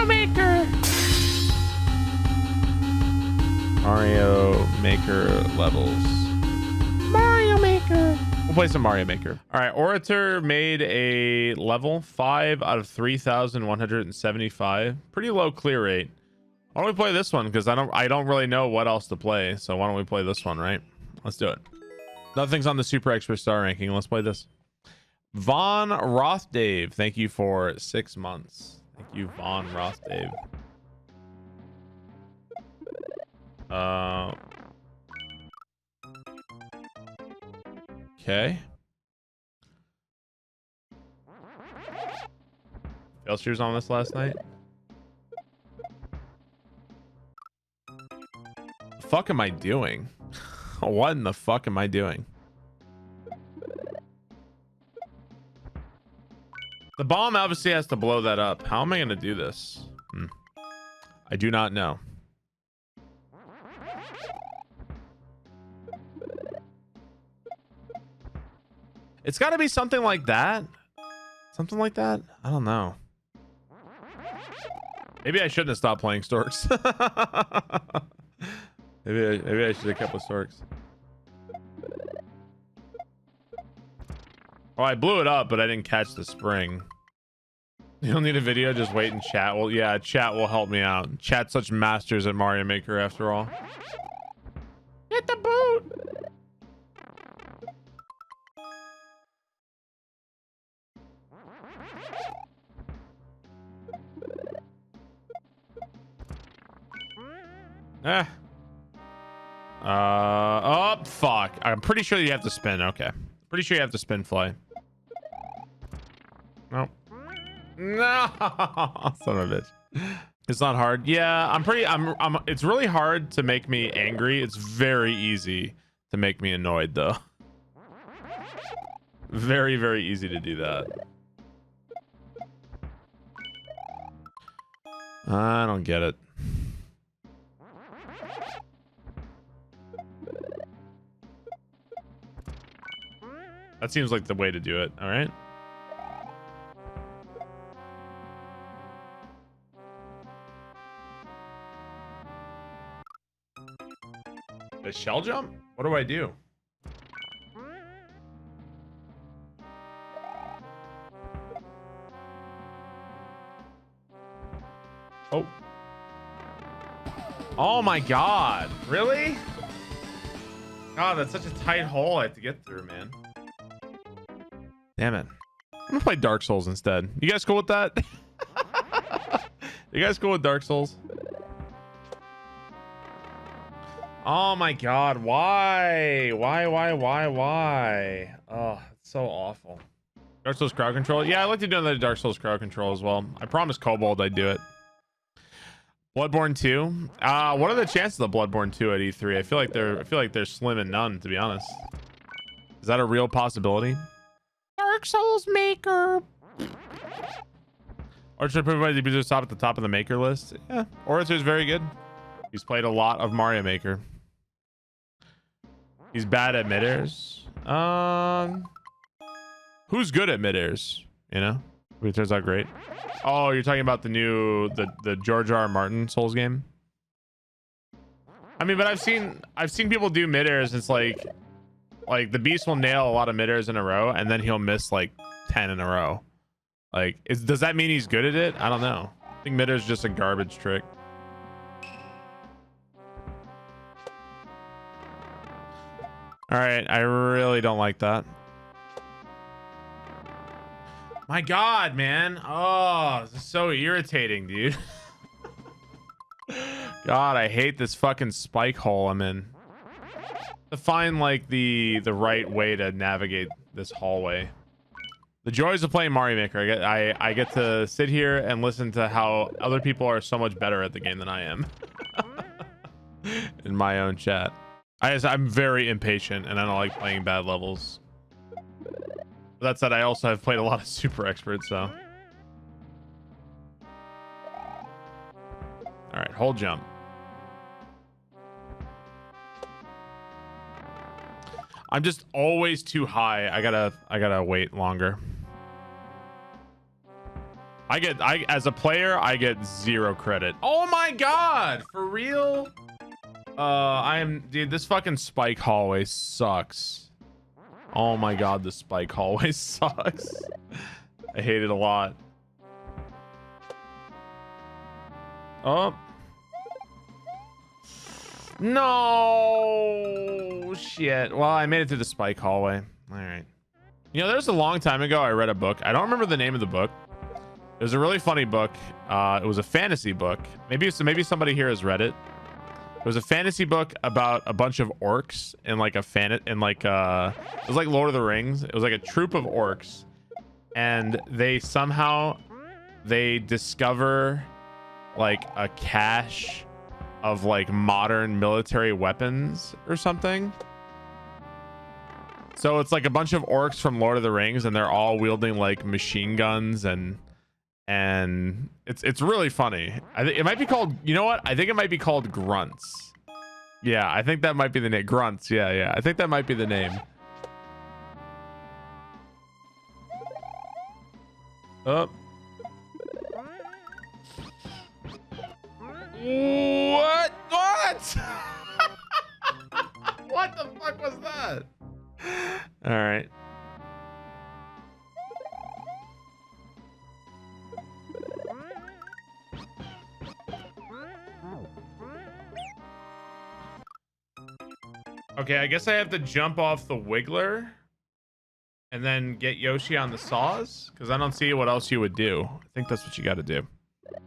Maker. Mario Maker levels. Mario Maker. We'll play some Mario Maker. All right, Aurateur made a level 5 out of 3,175. Pretty low clear rate. Why don't we play this one? Because I don't really know what else to play. So why don't we play this one, right? Let's do it. Nothing's on the super expert star ranking. Let's play this. Von Rothdave, thank you for 6 months. Thank you, Von Rothdave. Okay. Fail she was on this last night. The fuck am I doing? What in the fuck am I doing? The bomb obviously has to blow that up. How am I going to do this? I do not know. It's got to be something like that. Something like that? I don't know. Maybe I shouldn't have stopped playing Storks. maybe I should have kept with Storks. Oh, I blew it up, but I didn't catch the spring. You don't need a video, just wait and chat. Well, yeah, chat will help me out. Chat's such masters at Mario Maker after all. Get the boot! Oh, fuck. I'm pretty sure you have to spin. Okay. Pretty sure you have to spin fly. No. No. Son of a bitch. It's not hard. Yeah, it's really hard to make me angry. It's very easy to make me annoyed though. Very, very easy to do that. I don't get it. That seems like the way to do it. All right. The shell jump? What do I do? Oh. Oh my God. Really? God, that's such a tight hole I have to get through, man. Damn it. I'm gonna play Dark Souls instead. You guys cool with that? You guys cool with Dark Souls? Oh my God, why? Why? Oh, it's so awful. Dark Souls crowd control? Yeah, I'd like to do another Dark Souls crowd control as well. I promised Kobold I'd do it. Bloodborne 2. What are the chances of Bloodborne 2 at E3? I feel like they're slim and none, to be honest. Is that a real possibility? Dark Souls Maker. Or should everybody be just at the top of the Maker list? Yeah, Aurateur is very good. He's played a lot of Mario Maker. He's bad at mid-airs. Who's good at mid-airs? You know, who turns out great. Oh, you're talking about the new the George R. R. Martin Souls game. I mean, but I've seen people do mid-airs. And it's like the beast will nail a lot of mid-airs in a row, and then he'll miss like 10 in a row. Like, does that mean he's good at it? I don't know. I think mid-air is just a garbage trick. All right, I really don't like that. My God, man. Oh, this is so irritating, dude. God, I hate this fucking spike hole I'm in. To find like the right way to navigate this hallway. The joys of playing Mario Maker. I get to sit here and listen to how other people are so much better at the game than I am. In my own chat. I'm very impatient and I don't like playing bad levels. That said, I also have played a lot of super experts, so. All right, hold jump. I'm just always too high. I gotta wait longer. I as a player, I get 0 credit. Oh my god, for real? Dude, this fucking spike hallway sucks. Oh my god, the spike hallway sucks. I hate it a lot. Oh. No shit. Well, I made it to the spike hallway. All right. You know, there's a long time ago I read a book. I don't remember the name of the book. It was a really funny book. It was a fantasy book. Maybe somebody here has read it. It was a fantasy book about a bunch of orcs in like it was like Lord of the Rings. It was like a troop of orcs, and they discover like a cache of like modern military weapons or something. So it's like a bunch of orcs from Lord of the Rings, and they're all wielding like machine guns, and it's really funny. I think it might be called, you know what? I think it might be called Grunts. Yeah, I think that might be the name. Grunts. Yeah. I think that might be the name. Oh. What? What the fuck was that? All right. Okay, I guess I have to jump off the Wiggler and then get Yoshi on the saws, because I don't see what else you would do. I think that's what you got to do.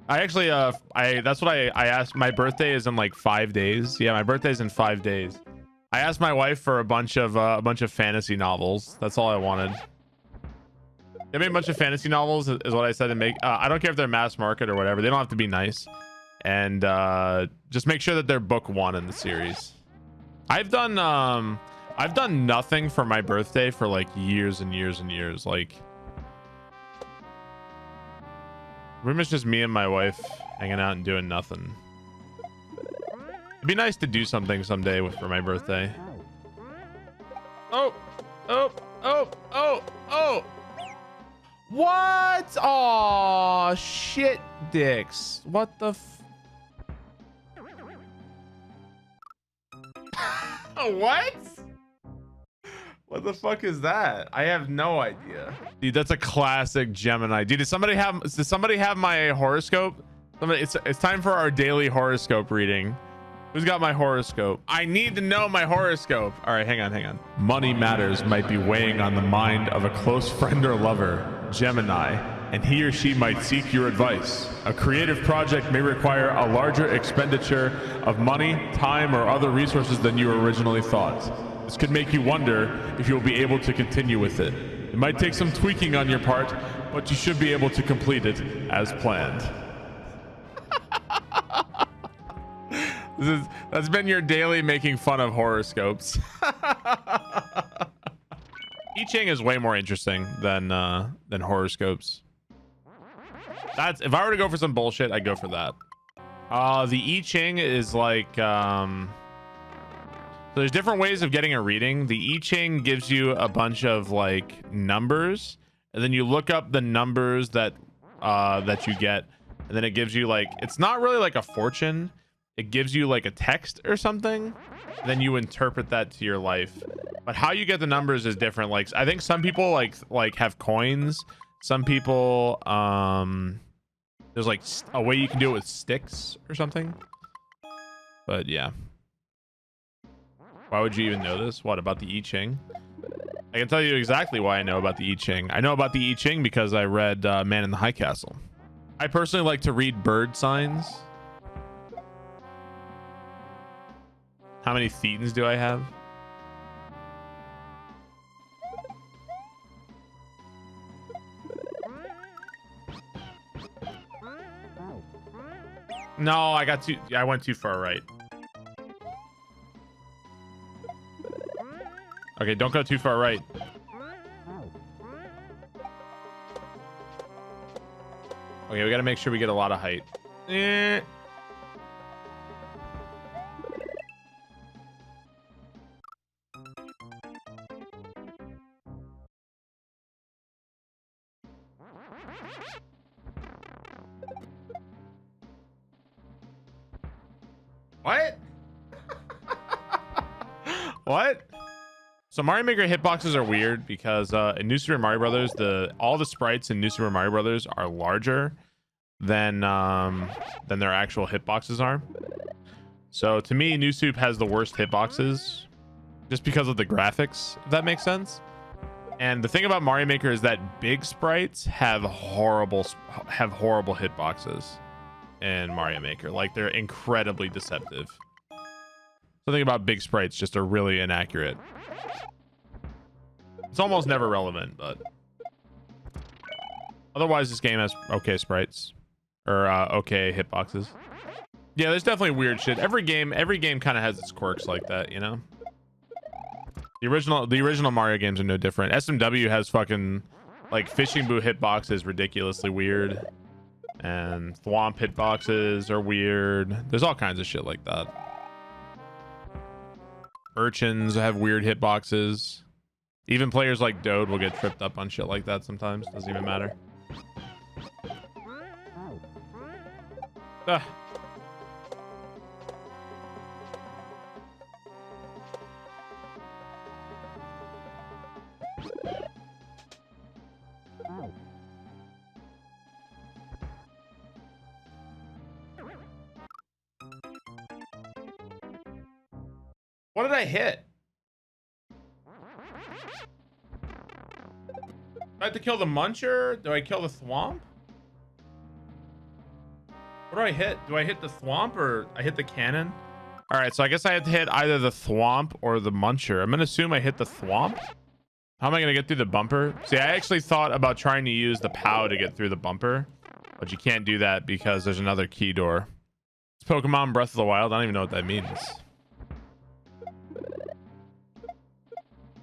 I actually, that's what I asked. My birthday is in like 5 days. Yeah, my birthday's in 5 days. I asked my wife for a bunch of fantasy novels. That's all I wanted. Give me a bunch of fantasy novels is what I said to make. I don't care if they're mass market or whatever. They don't have to be nice. And just make sure that they're book 1 in the series. I've done nothing for my birthday for like years and years and years. Like, pretty much just me and my wife hanging out and doing nothing. It'd be nice to do something someday for my birthday. Oh. What? Oh, shit dicks. What the What? What the fuck is that? I have no idea. Dude, that's a classic Gemini. Dude, does somebody have my horoscope? It's time for our daily horoscope reading. Who's got my horoscope? I need to know my horoscope. All right, hang on. Money matters might be weighing on the mind of a close friend or lover, Gemini, and he or she might seek your advice. A creative project may require a larger expenditure of money, time, or other resources than you originally thought. This could make you wonder if you'll be able to continue with it. It might take some tweaking on your part, but you should be able to complete it as planned. That's been your daily making fun of horoscopes. I Ching is way more interesting than horoscopes. That's, if I were to go for some bullshit, I'd go for that. The I Ching is like so there's different ways of getting a reading. The I Ching gives you a bunch of like numbers, and then you look up the numbers that you get, and then it gives you like, it's not really like a fortune. It gives you like a text or something, then you interpret that to your life. But how you get the numbers is different. Like, I think some people like have coins. Some people there's like a way you can do it with sticks or something. But yeah, why would you even know this? What about the I Ching? I can tell you exactly why I know about the I Ching. I know about the I Ching because I read Man in the High Castle. I personally like to read bird signs. How many thetans do I have? No, I went too far right. Okay, don't go too far right. Okay, we gotta make sure we get a lot of height. What? What? So Mario Maker hitboxes are weird because in New Super Mario Brothers, all the sprites in New Super Mario Brothers are larger than their actual hitboxes are. So to me, New Soup has the worst hitboxes just because of the graphics, if that makes sense. And the thing about Mario Maker is that big sprites have horrible hitboxes in Mario Maker. Like, they're incredibly deceptive. Something about big sprites just are really inaccurate. It's almost never relevant, but otherwise this game has okay sprites or okay hitboxes. Yeah, there's definitely weird shit. Every game kind of has its quirks like that, you know. The original Mario games are no different. SMW has fucking like Fishing Boo hitboxes ridiculously weird, and Thwomp hitboxes are weird. There's all kinds of shit like that. Urchins have weird hitboxes. Even players like Dode will get tripped up on shit like that sometimes. Doesn't even matter. Ugh. What did I hit? Do I have to kill the Muncher? Do I kill the Thwomp? What do I hit? Do I hit the Thwomp or I hit the cannon? All right, so I guess I have to hit either the Thwomp or the Muncher. I'm gonna assume I hit the Thwomp. How am I gonna get through the bumper? See, I actually thought about trying to use the POW to get through the bumper, but you can't do that because there's another key door. It's Pokemon Breath of the Wild. I don't even know what that means.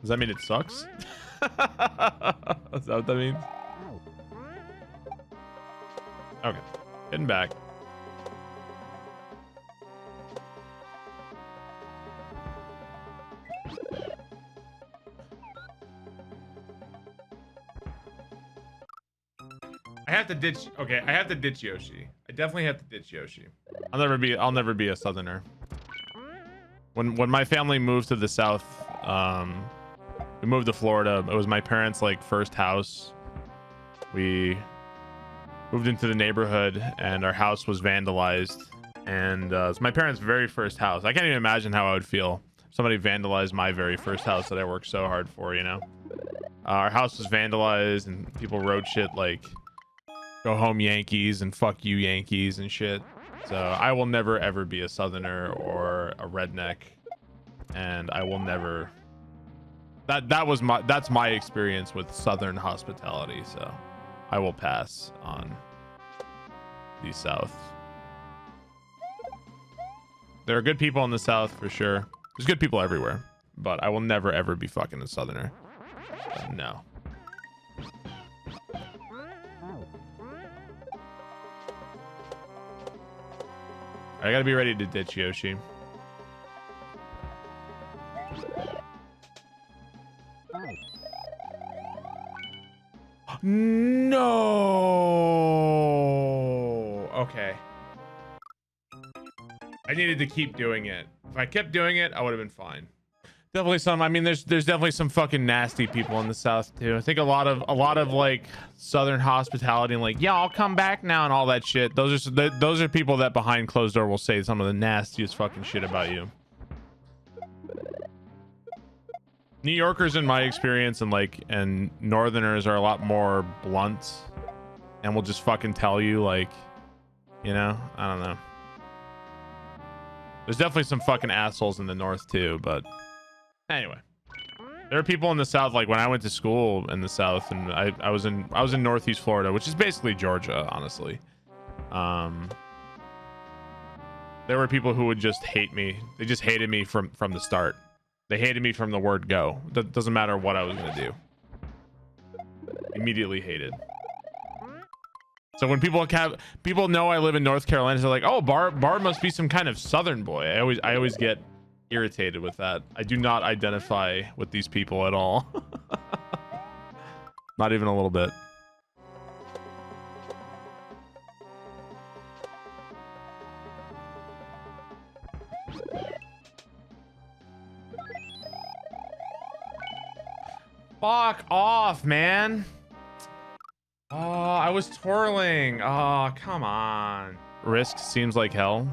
Does that mean it sucks? Is that what that means? Okay, getting back. I have to ditch. Okay, I have to ditch Yoshi. I definitely have to ditch Yoshi. I'll never be a Southerner. When my family moved to the South, we moved to Florida. It was my parents' like first house. We moved into the neighborhood and our house was vandalized. And it's my parents' very first house. I can't even imagine how I would feel if somebody vandalized my very first house that I worked so hard for, you know? Our house was vandalized and people wrote shit like "Go home Yankees" and "Fuck you Yankees" and shit. So I will never ever be a Southerner or a redneck, and I will never. That's my experience with Southern hospitality. So I will pass on the South. There are good people in the South for sure. There's good people everywhere, but I will never ever be fucking a Southerner. No. I gotta be ready to ditch Yoshi. No. Okay. I needed to keep doing it. If I kept doing it, I would have been fine. Definitely some. I mean, there's definitely some fucking nasty people in the South too. I think a lot of like Southern hospitality and like, yeah, I'll come back now and all that shit. Those are people that behind closed door will say some of the nastiest fucking shit about you. New Yorkers, in my experience, and Northerners are a lot more blunt, and will just fucking tell you like, you know, I don't know. There's definitely some fucking assholes in the North too, but. Anyway, there are people in the South, like when I went to school in the South, and I was in Northeast Florida, which is basically Georgia, honestly. There were people who would just hate me. They just hated me from the start. They hated me from the word go. Doesn't matter what I was gonna do. Immediately hated. So when people know I live in North Carolina, they're like, "Oh, Barb must be some kind of Southern boy." I always get irritated with that. I do not identify with these people at all. Not even a little bit. Fuck off, man. Oh, I was twirling. Oh, come on. Risk seems like hell.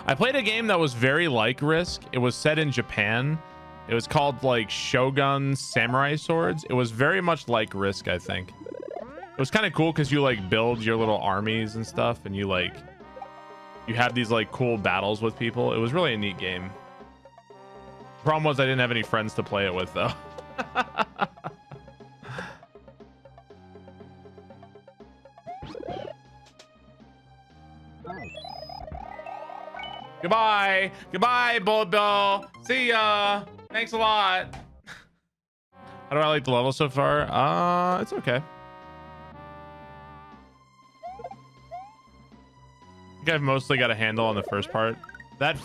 I played a game that was very like Risk. It was set in Japan. It was called like Shogun Samurai Swords. It was very much like Risk, I think. It was kind of cool because you like build your little armies and stuff, and you have these like cool battles with people. It was really a neat game. Problem was I didn't have any friends to play it with though. Goodbye, Bullet Bill. See ya. Thanks a lot. How do I like the level so far? It's okay. I think I've mostly got a handle on the first part. That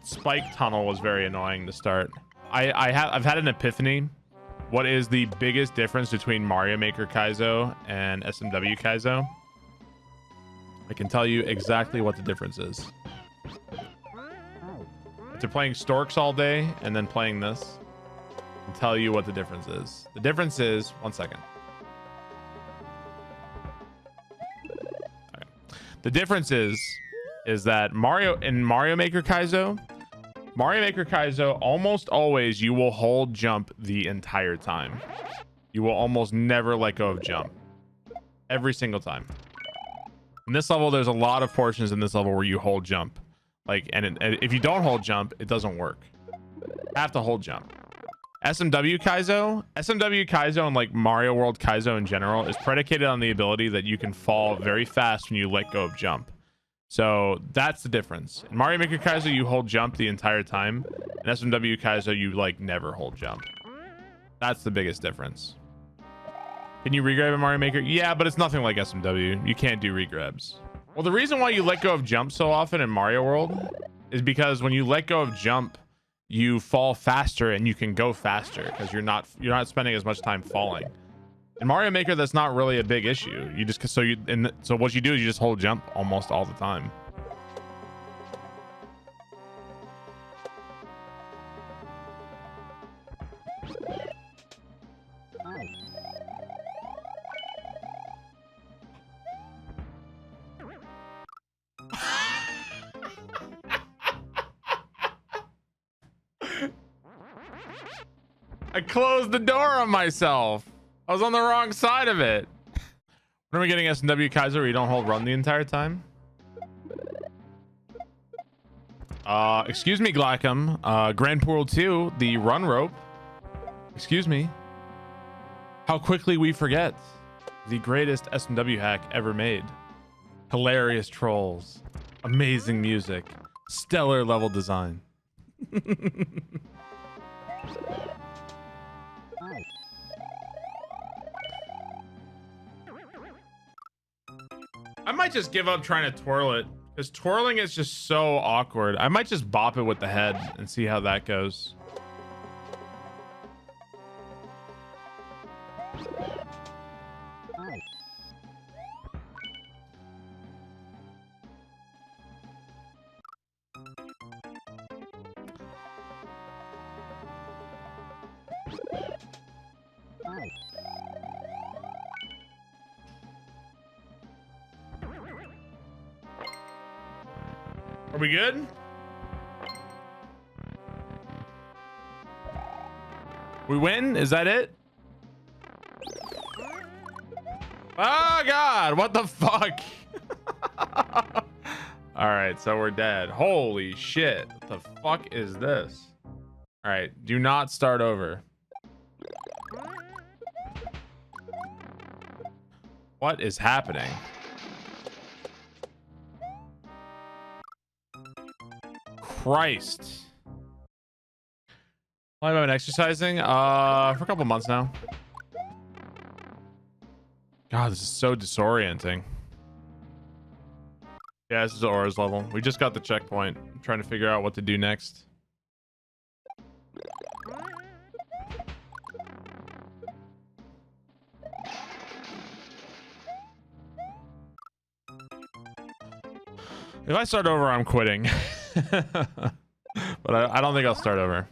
spike tunnel was very annoying to start. I've had an epiphany. What is the biggest difference between Mario Maker Kaizo and SMW Kaizo? I can tell you exactly what the difference is. After playing Storks all day and then playing this, I can tell you what the difference is. The difference is, one second. Okay. The difference is that in Mario Maker Kaizo, almost always you will hold jump the entire time. You will almost never let go of jump. Every single time. In this level, there's a lot of portions in this level where you hold jump. And if you don't hold jump, it doesn't work. You have to hold jump. SMW Kaizo and like Mario World Kaizo in general is predicated on the ability that you can fall very fast when you let go of jump. So that's the difference. In Mario Maker Kaizo, you hold jump the entire time. In SMW Kaizo, you like never hold jump. That's the biggest difference. Can you regrab in Mario Maker? Yeah, but it's nothing like SMW. You can't do regrabs. Well, the reason why you let go of jump so often in Mario World is because when you let go of jump, you fall faster and you can go faster because you're not spending as much time falling. In Mario Maker, that's not really a big issue. You just so what you do is you just hold jump almost all the time. I closed the door on myself. I was on the wrong side of it. When are we getting SMW Kaizo where you don't hold run the entire time? Excuse me, Glackham. Grand Pool 2, the run rope. Excuse me. How quickly we forget. The greatest SMW hack ever made. Hilarious trolls. Amazing music. Stellar level design. I might just give up trying to twirl it because twirling is just so awkward. I might just bop it with the head and see how that goes. Are we good? We win? Is that it? Oh God, what the fuck? All right, so we're dead. Holy shit. What the fuck is this? All right, do not start over. What is happening? Christ. Why have I been exercising? For a couple months now. God, this is so disorienting. Yeah, this is Aura's level. We just got the checkpoint. I'm trying to figure out what to do next. If I start over, I'm quitting. But I don't think I'll start over.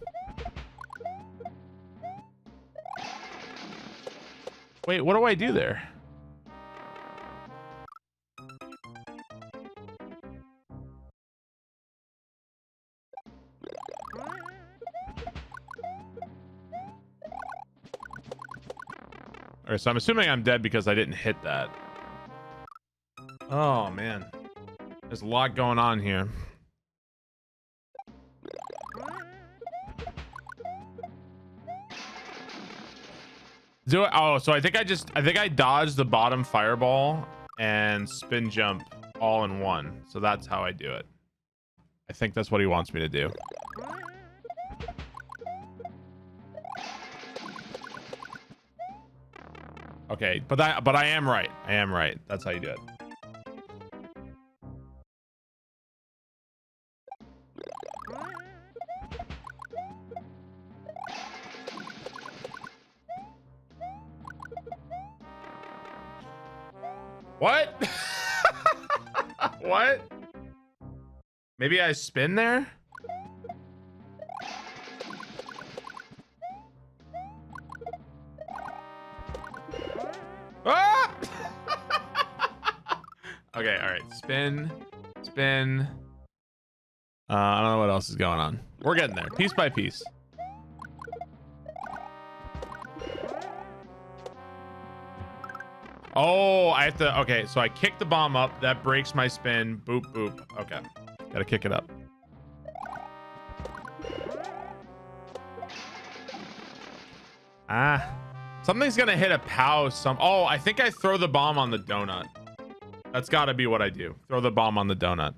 Wait, what do I do there? Alright, so I'm assuming I'm dead because I didn't hit that. Oh, man. There's a lot going on here. Do it. Oh, so I think I dodged the bottom fireball and spin jump all in one. So that's how I do it. I think that's what he wants me to do. Okay, but I am right. I am right. That's how you do it. What? What? Maybe I spin there? Ah! Okay, all right. Spin. Spin. I don't know what else is going on. We're getting there, piece by piece. Oh, I have to. Okay, so I kick the bomb up. That breaks my spin. Boop, boop. Okay. Gotta kick it up. Ah. Something's gonna hit a POW. Oh, I think I throw the bomb on the donut. That's gotta be what I do. Throw the bomb on the donut.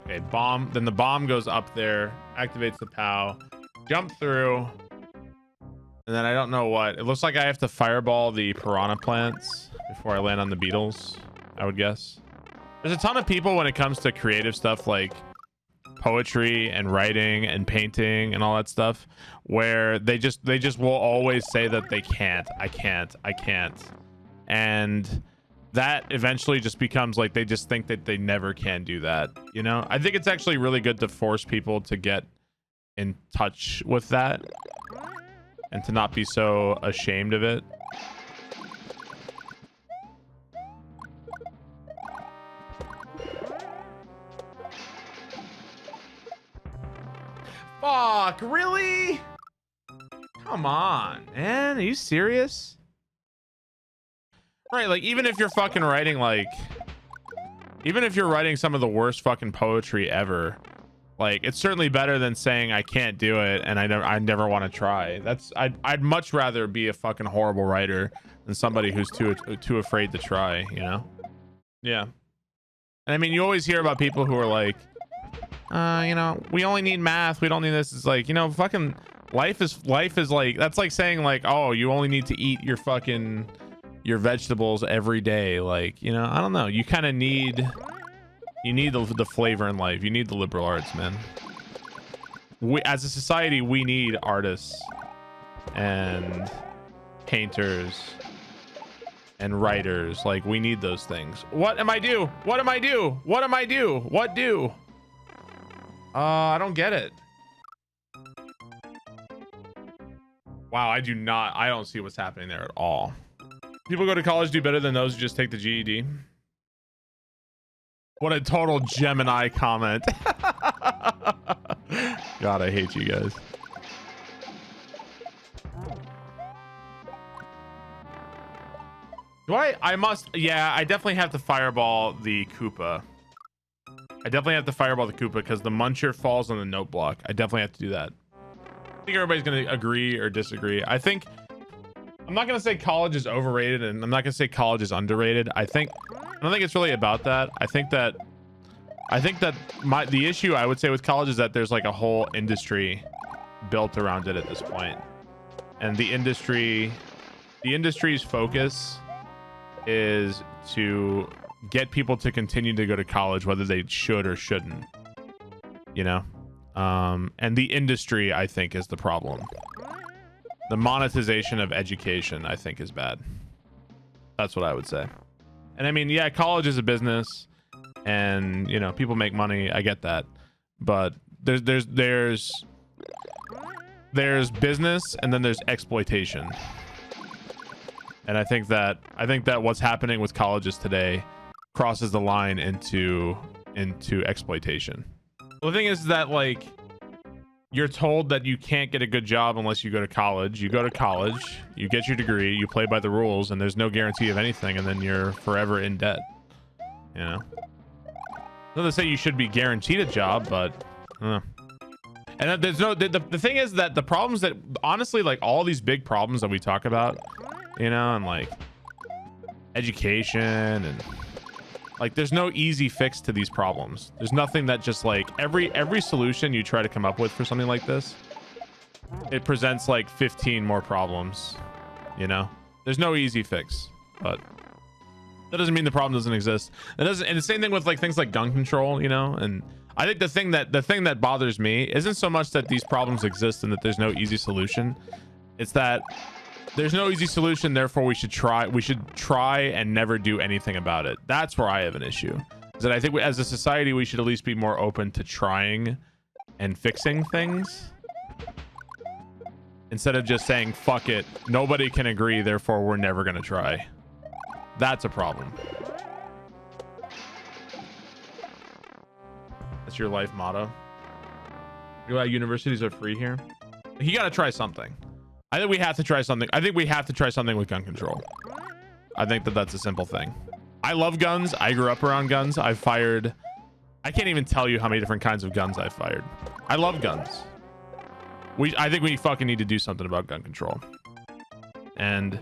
Okay, bomb. Then the bomb goes up there, activates the POW, jump through. And then I don't know what. It looks like I have to fireball the piranha plants before I land on the beetles, I would guess. There's a ton of people when it comes to creative stuff like poetry and writing and painting and all that stuff where they just will always say that they can't. I can't. And that eventually just becomes like they just think that they never can do that, you know? I think it's actually really good to force people to get in touch with that. And to not be so ashamed of it. Fuck, really? Come on, man. Are you serious? Right, like, even if you're fucking writing, like... Even if you're writing some of the worst fucking poetry ever... Like, it's certainly better than saying I can't do it and I never want to try. I'd much rather be a fucking horrible writer than somebody who's too afraid to try, you know? Yeah. And I mean, you always hear about people who are like, you know, we only need math, we don't need this. It's like, you know, fucking life is like, that's like saying like, oh, you only need to eat your vegetables every day. Like, you know, I don't know. You kind of need the flavor in life. You need the liberal arts, man. As a society, we need artists and painters and writers. Like, we need those things. What am I do? What am I do? What am I do? What do? I don't get it. Wow, I don't see what's happening there at all. People go to college do better than those who just take the GED. What a total Gemini comment. God, I hate you guys. Yeah, I definitely have to fireball the Koopa. Because the Muncher falls on the note block. I definitely have to do that. I think everybody's going to agree or disagree. I'm not going to say college is overrated, and I'm not going to say college is underrated. I don't think it's really about that. I think that the issue I would say with college is that there's like a whole industry built around it at this point. And the industry's focus is to get people to continue to go to college, whether they should or shouldn't, you know? And the industry, I think, is the problem. The monetization of education, I think, is bad. That's what I would say. And I mean, yeah, college is a business and you know, people make money. I get that, but there's business, and then there's exploitation. And I think that what's happening with colleges today crosses the line into exploitation. The thing is that, like, you're told that you can't get a good job unless you go to college. You go to college, you get your degree, you play by the rules, and there's no guarantee of anything, and then you're forever in debt. You know? Not to say you should be guaranteed a job, but and there's no the thing is that the problems that, honestly, like, all these big problems that we talk about, you know, and like education, and like, there's no easy fix to these problems. There's nothing that just, like, every solution you try to come up with for something like this, it presents like 15 more problems, you know? There's no easy fix, but that doesn't mean the problem doesn't exist. It doesn't, and the same thing with like things like gun control, you know? And I think the thing that bothers me isn't so much that these problems exist and that there's no easy solution. It's that there's no easy solution, therefore we should try and never do anything about it. That's where I have an issue. Is that I think as a society, we should at least be more open to trying and fixing things, instead of just saying, fuck it, nobody can agree, therefore we're never going to try. That's a problem. That's your life motto. You know, universities are free here. You got to try something. I think we have to try something. I think we have to try something with gun control. I think that's a simple thing. I love guns. I grew up around guns. I've fired, I can't even tell you how many different kinds of guns I've fired. I love guns. I think we fucking need to do something about gun control. And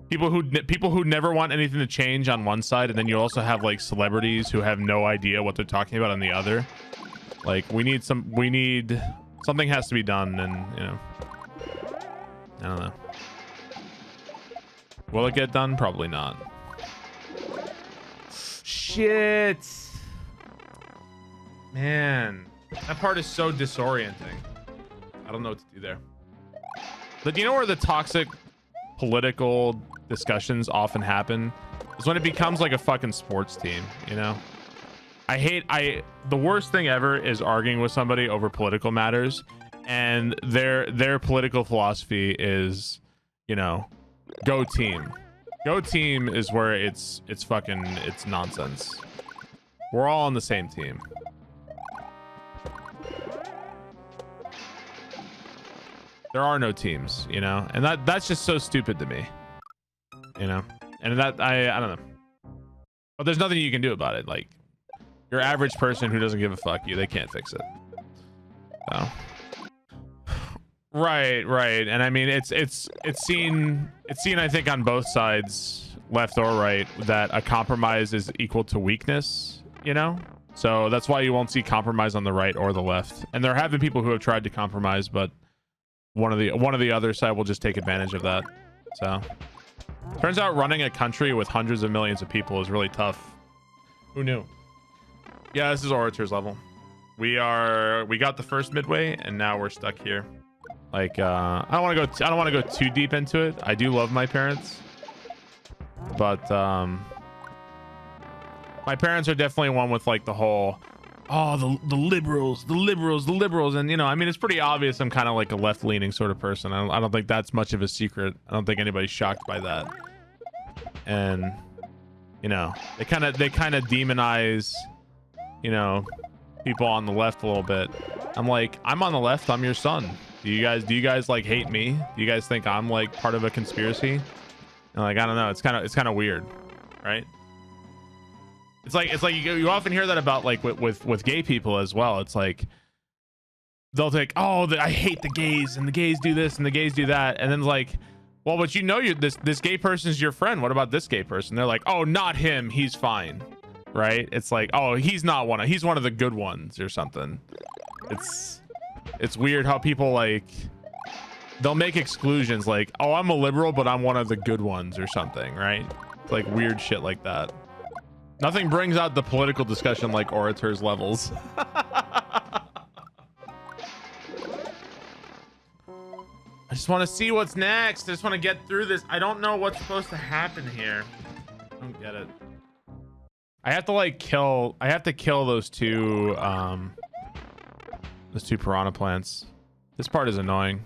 people who never want anything to change on one side, and then you also have like celebrities who have no idea what they're talking about on the other. Like, something has to be done, and you know, I don't know. Will it get done? Probably not. Shit. Man, that part is so disorienting. I don't know what to do there. But you know where the toxic political discussions often happen? Is when it becomes like a fucking sports team, you know? The worst thing ever is arguing with somebody over political matters, and their political philosophy is, you know, go team. Go team is where it's nonsense. We're all on the same team. There are no teams, you know, and that's just so stupid to me, you know. And that I don't know, but there's nothing you can do about it. Like, your average person who doesn't give a fuck, they can't fix it. So right, and I mean, it's seen I think on both sides, left or right, that a compromise is equal to weakness, you know. So that's why you won't see compromise on the right or the left. And there have been people who have tried to compromise, but one of the other side will just take advantage of that. So turns out running a country with hundreds of millions of people is really tough. Who knew? Yeah, this is Aurateur's level. We got the first midway, and now we're stuck here. Like, I don't want to go too deep into it. I do love my parents, but my parents are definitely one with like the whole, oh, the liberals, and you know, I mean, it's pretty obvious I'm kind of like a left-leaning sort of person. I don't think that's much of a secret. I don't think anybody's shocked by that. And you know, they kind of demonize, you know, people on the left a little bit. I'm like, I'm on the left, I'm your son. Do you guys like hate me? Do you guys think I'm like part of a conspiracy? And like, I don't know, it's kind of weird, right? It's like you often hear that about like with gay people as well. It's like they'll take, oh, I hate the gays, and the gays do this and the gays do that, and then it's like, well, but you know, this gay person's your friend. What about this gay person? They're like, oh, not him, he's fine, right? It's like, oh, he's one of the good ones or something. It's weird how people like, they'll make exclusions like, oh, I'm a liberal, but I'm one of the good ones or something, right? It's like weird shit like that. Nothing brings out the political discussion like Aurateur's levels. I just want to see what's next. I just want to get through this. I don't know what's supposed to happen here. I don't get it. I have to like kill. I have to kill those two piranha plants. This part is annoying.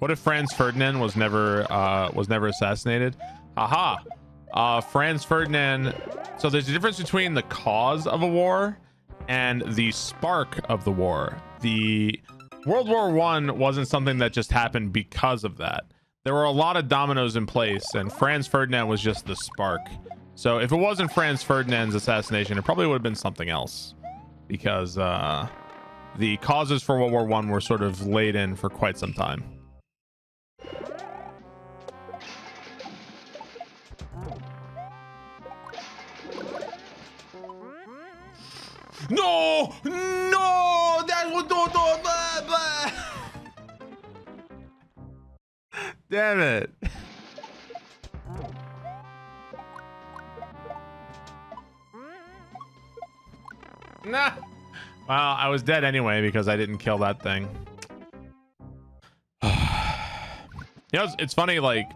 What if Franz Ferdinand was never assassinated? Aha. Franz Ferdinand. So there's a difference between the cause of a war and the spark of the war. The World War I wasn't something that just happened because of that. There were a lot of dominoes in place, and Franz Ferdinand was just the spark. So if it wasn't Franz Ferdinand's assassination, it probably would have been something else, because the causes for World War I were sort of laid in for quite some time. No, no, that's what damn it. Nah. Well, I was dead anyway because I didn't kill that thing. You know, it's funny, like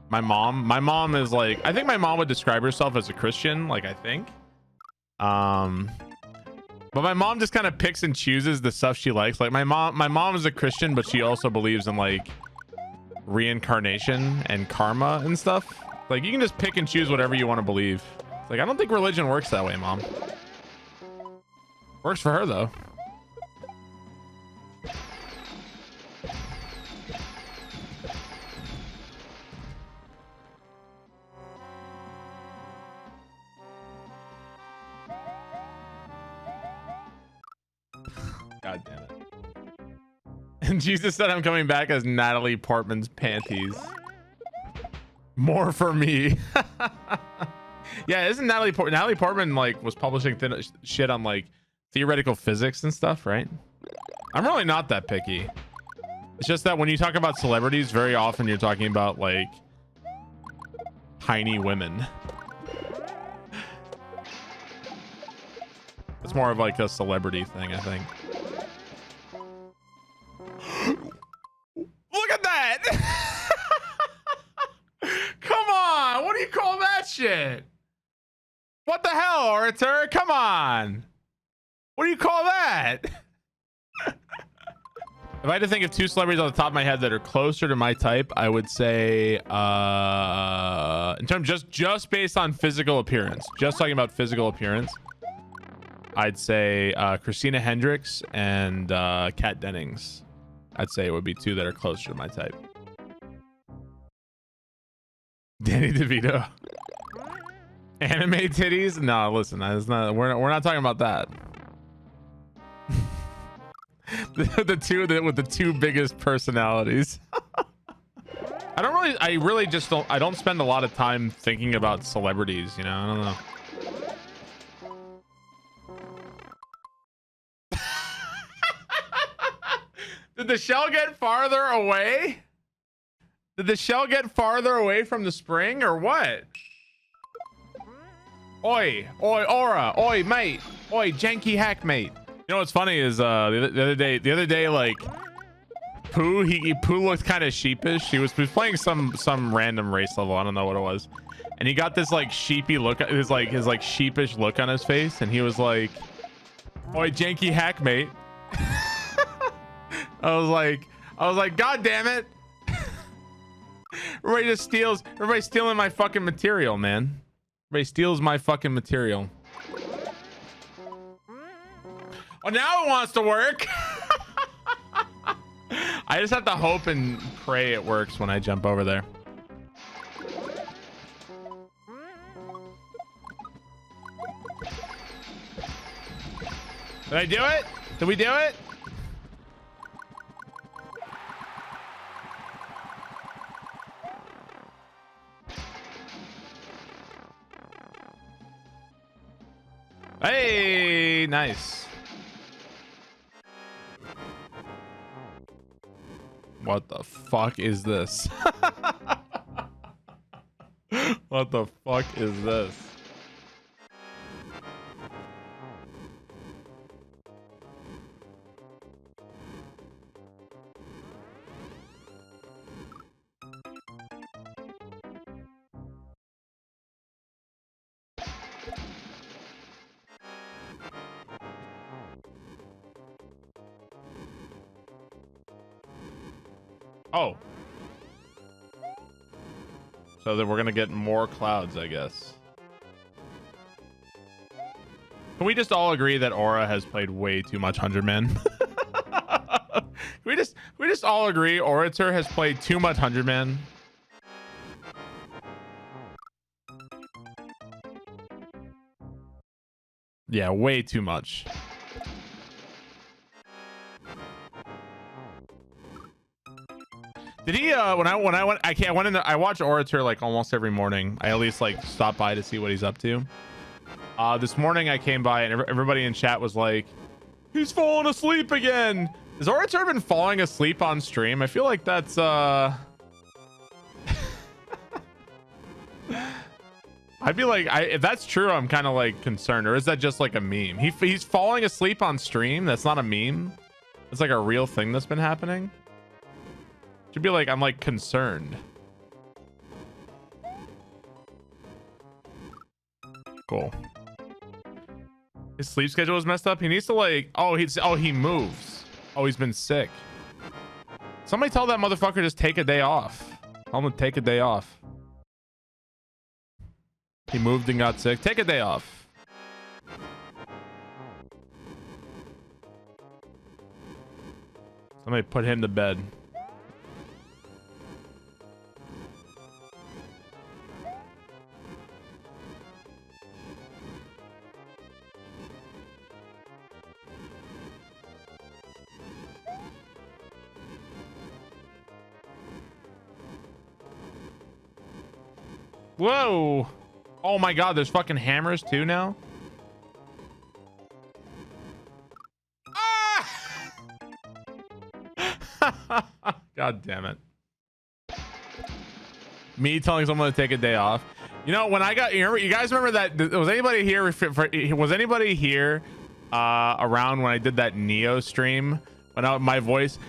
my mom is like, I think my mom would describe herself as a Christian, like, I think. But my mom just kind of picks and chooses the stuff she likes. Like my mom is a Christian, but she also believes in like reincarnation and karma and stuff. Like you can just pick and choose whatever you want to believe. Like I don't think religion works that way, Mom. Works for her though. God damn it. And Jesus said I'm coming back as Natalie Portman's panties. More for me. Yeah, isn't Natalie Portman like was publishing shit on like theoretical physics and stuff, right? I'm really not that picky. It's just that when you talk about celebrities, very often you're talking about like tiny women. It's more of like a celebrity thing, I think. Look at that! Come on! What do you call that shit? What the hell, Aurateur? Come on! What do you call that? If I had to think of two celebrities on the top of my head that are closer to my type, I would say, in terms just based on physical appearance, just talking about physical appearance, I'd say Christina Hendricks and Kat Dennings. I'd say it would be two that are closer to my type. Danny DeVito. Anime titties? No, listen, that's not. We're not talking about that. the two with the two biggest personalities. I really just don't. I don't spend a lot of time thinking about celebrities. You know, I don't know. Did the shell get farther away? Did the shell get farther away from the spring or what? Oi, oi, Aura, oi, mate, oi, janky hack, mate. You know what's funny is the other day, like Pooh looked kind of sheepish. He was playing some random race level. I don't know what it was, and he got this like sheepy look, his sheepish look on his face, and he was like, oi, janky hack, mate. I was like, God damn it. Everybody's stealing my fucking material, man. Everybody steals my fucking material. Oh, now it wants to work. I just have to hope and pray it works when I jump over there. Did I do it? Did we do it? Hey, nice. What the fuck is this? What the fuck is this? Oh. So that we're gonna get more clouds, I guess. Can we just all agree that Aura has played way too much 100 Man? we just all agree Aurateur has played too much 100 Man. Yeah, way too much. Did he when I went I watch Aurateur like almost every morning. I at least like stop by to see what he's up to. This morning I came by and everybody in chat was like, he's falling asleep again. Has Aurateur been falling asleep on stream? I feel like that's I'd be like, if that's true, I'm kind of like concerned. Or is that just like a meme? He's falling asleep on stream. That's not a meme. It's like a real thing that's been happening. Should be like, I'm like concerned. Cool. His sleep schedule is messed up. He needs to like, he moves. Oh, he's been sick. Somebody tell that motherfucker just take a day off. Tell him to take a day off. He moved and got sick. Take a day off. Somebody put him to bed. Whoa. Oh my god, there's fucking hammers too now. Ah! God damn it. Me telling someone to take a day off. You know, when I got, you guys remember that? Was anybody here? Was anybody here around when I did that Neo stream? When my voice,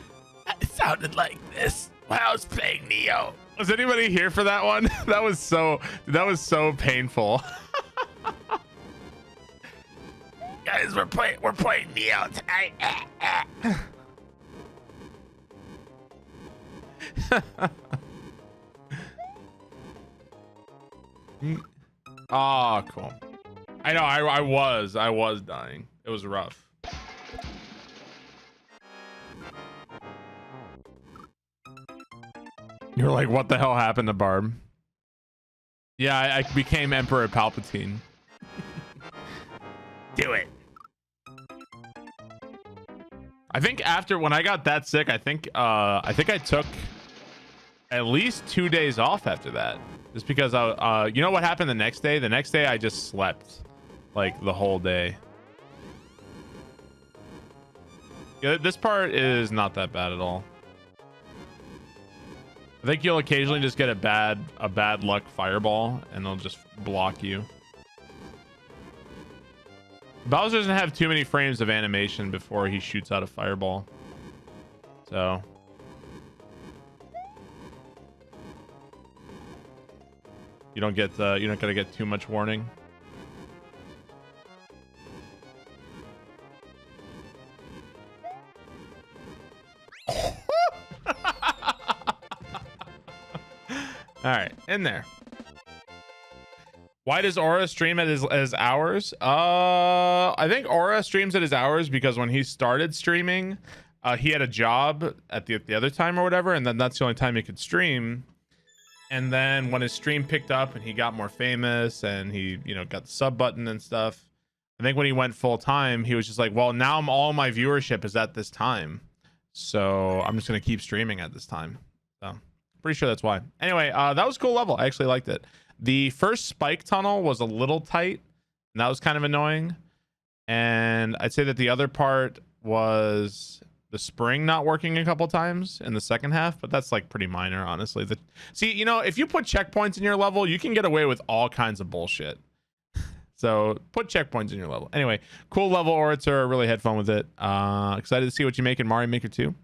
it sounded like this when I was playing Neo. Was anybody here for that one? That was so painful. Guys, we're playing Neo tonight. Oh, cool. I know. I was dying. It was rough. You're like, what the hell happened to Barb? Yeah, I became Emperor Palpatine. Do it. I think after when I got that sick, I think I took at least 2 days off after that. Just because you know what happened the next day? The next day I just slept like the whole day. Yeah, this part is not that bad at all. I think you'll occasionally just get a bad luck fireball and they'll just block you. Bowser doesn't have too many frames of animation before he shoots out a fireball. So you don't gotta get too much warning. All right, in there. Why does Aura stream at his hours? I think Aura streams at his hours because when he started streaming, he had a job at the other time or whatever, and then that's the only time he could stream. And then when his stream picked up and he got more famous and he, got the sub button and stuff, I think when he went full time, he was just like, well, now all my viewership is at this time, so I'm just gonna keep streaming at this time. So pretty sure that's why. Anyway, that was a cool level. I actually liked it. The first spike tunnel was a little tight, and that was kind of annoying. And I'd say that the other part was the spring not working a couple times in the second half, but that's like pretty minor, honestly. See, if you put checkpoints in your level, you can get away with all kinds of bullshit. So put checkpoints in your level. Anyway, cool level, Aurateur. Really had fun with it. Excited to see what you make in Mario Maker 2.